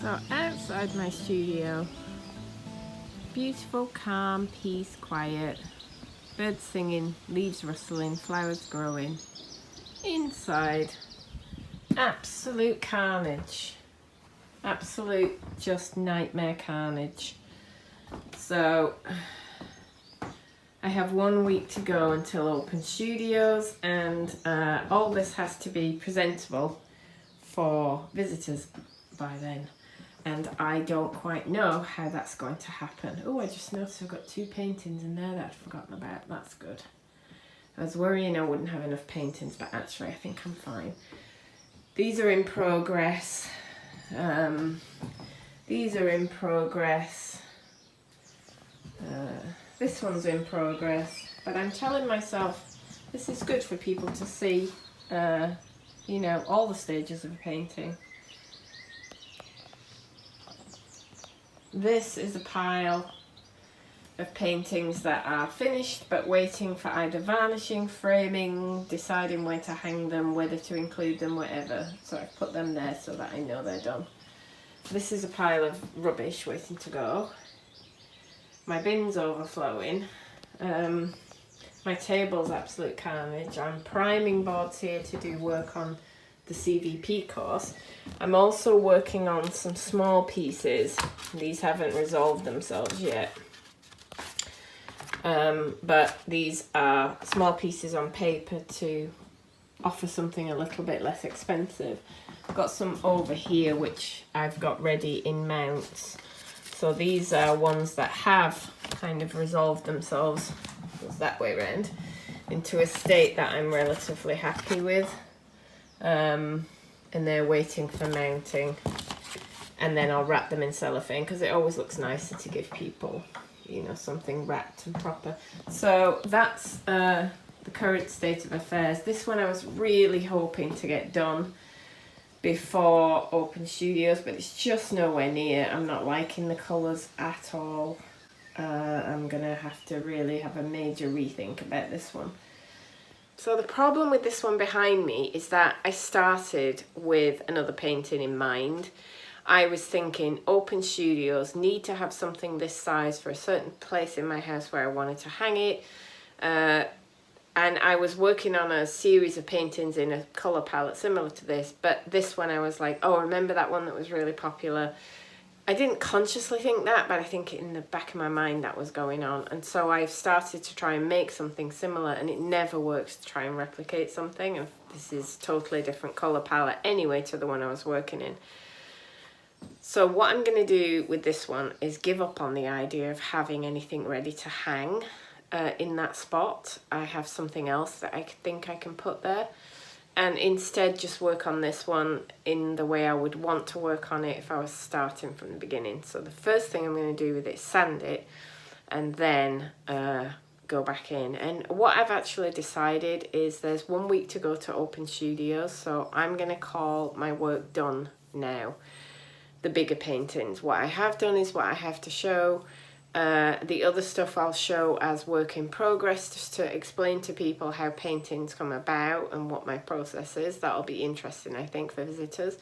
So outside my studio, beautiful, calm, peace, quiet, birds singing, leaves rustling, flowers growing. Inside, absolute carnage. Absolute just nightmare carnage. So I have 1 week to go until open studios, and all this has to be presentable for visitors by then. And I don't quite know how that's going to happen. Oh, I just noticed I've got 2 paintings in there that I'd forgotten about. That's good. I was worrying I wouldn't have enough paintings, but actually I think I'm fine. These are in progress. These are in progress. This one's in progress. But I'm telling myself this is good for people to see, you know, all the stages of a painting. This is a pile of paintings that are finished but waiting for either varnishing, framing, deciding where to hang them, whether to include them, whatever. So I've put them there so that I know they're done. This is a pile of rubbish waiting to go. My bin's overflowing. My table's absolute carnage. I'm priming boards here to do work on the CVP course. I'm also working on some small pieces. These haven't resolved themselves yet. But these are small pieces on paper to offer something a little bit less expensive. I've got some over here which I've got ready in mounts. So these are ones that have kind of resolved themselves, goes that way around, into a state that I'm relatively happy with. And they're waiting for mounting. And then I'll wrap them in cellophane because it always looks nicer to give people, you know, something wrapped and proper. So that's the current state of affairs. This one I was really hoping to get done before open studios, but it's just nowhere near. I'm not liking the colours at all. I'm gonna have to really have a major rethink about this one. So the problem with this one behind me is that I started with another painting in mind. I was thinking open studios need to have something this size for a certain place in my house where I wanted to hang it. And I was working on a series of paintings in a colour palette similar to this, but this one I was like, oh, remember that one that was really popular? I didn't consciously think that, but I think in the back of my mind that was going on. And so I've started to try and make something similar, and it never works to try and replicate something. And this is totally different colour palette anyway to the one I was working in. So what I'm going to do with this one is give up on the idea of having anything ready to hang in that spot. I have something else that I think I can put there, and instead just work on this one in the way I would want to work on it if I was starting from the beginning. So the first thing I'm going to do with it is sand it and then go back in. And what I've actually decided is there's 1 week to go to open studios, so I'm going to call my work done now. The bigger paintings. What I have done is what I have to show. The other stuff I'll show as work in progress, just to explain to people how paintings come about and what my process is. That'll be interesting, I think, for visitors.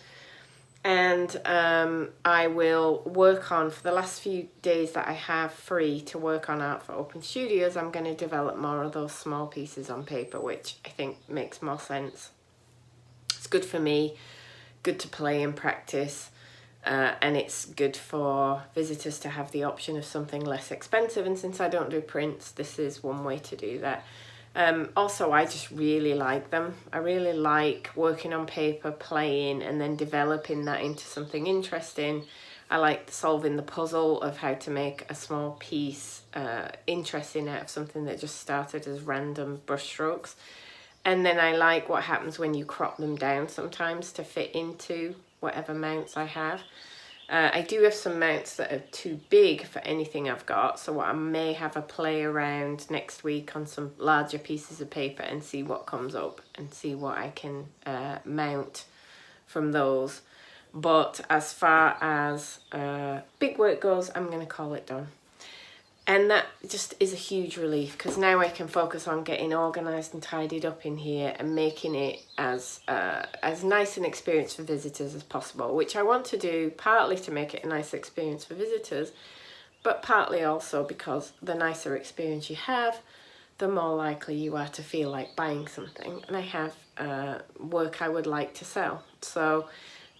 And I will work on, for the last few days that I have free to work on art for open studios, I'm going to develop more of those small pieces on paper, which I think makes more sense. It's good for me, good to play and practice. And it's good for visitors to have the option of something less expensive, and since I don't do prints, this is one way to do that. Also, I just really like them. I really like working on paper, playing, and then developing that into something interesting. I like solving the puzzle of how to make a small piece interesting out of something that just started as random brushstrokes. And then I like what happens when you crop them down sometimes to fit into whatever mounts I have. I do have some mounts that are too big for anything I've got, so I may have a play around next week on some larger pieces of paper and see what comes up and see what I can mount from those. But as far as big work goes, I'm going to call it done. And that just is a huge relief, because now I can focus on getting organised and tidied up in here and making it as nice an experience for visitors as possible, which I want to do partly to make it a nice experience for visitors, but partly also because the nicer experience you have, the more likely you are to feel like buying something. And I have work I would like to sell. So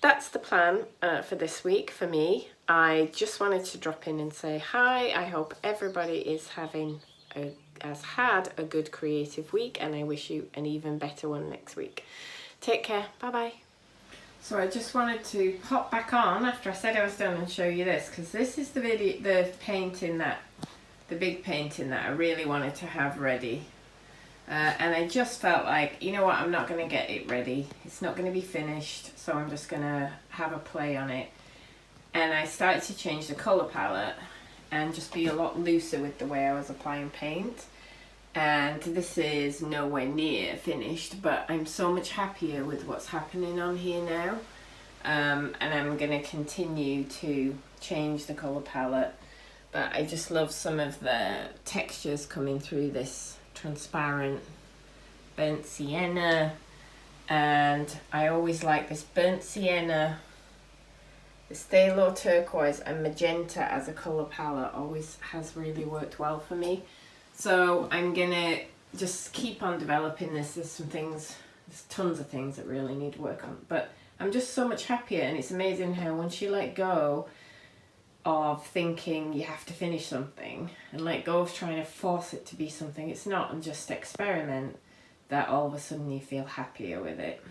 that's the plan for this week for me. I just wanted to drop in and say hi. I hope everybody has had a good creative week, and I wish you an even better one next week. Take care. Bye bye. So I just wanted to pop back on after I said I was done and show you this, because this is the big painting that I really wanted to have ready. And I just felt like, you know what, I'm not going to get it ready. It's not going to be finished, so I'm just going to have a play on it. And I started to change the colour palette and just be a lot looser with the way I was applying paint. And this is nowhere near finished, but I'm so much happier with what's happening on here now. And I'm going to continue to change the colour palette. But I just love some of the textures coming through this transparent burnt sienna, and I always like this burnt sienna, this phthalo turquoise and magenta as a colour palette always has really worked well for me. So I'm gonna just keep on developing this. There's tons of things that really need work on, but I'm just so much happier, and it's amazing how once you let go of thinking you have to finish something and let go of trying to force it to be something it's not, and just experiment, that all of a sudden you feel happier with it.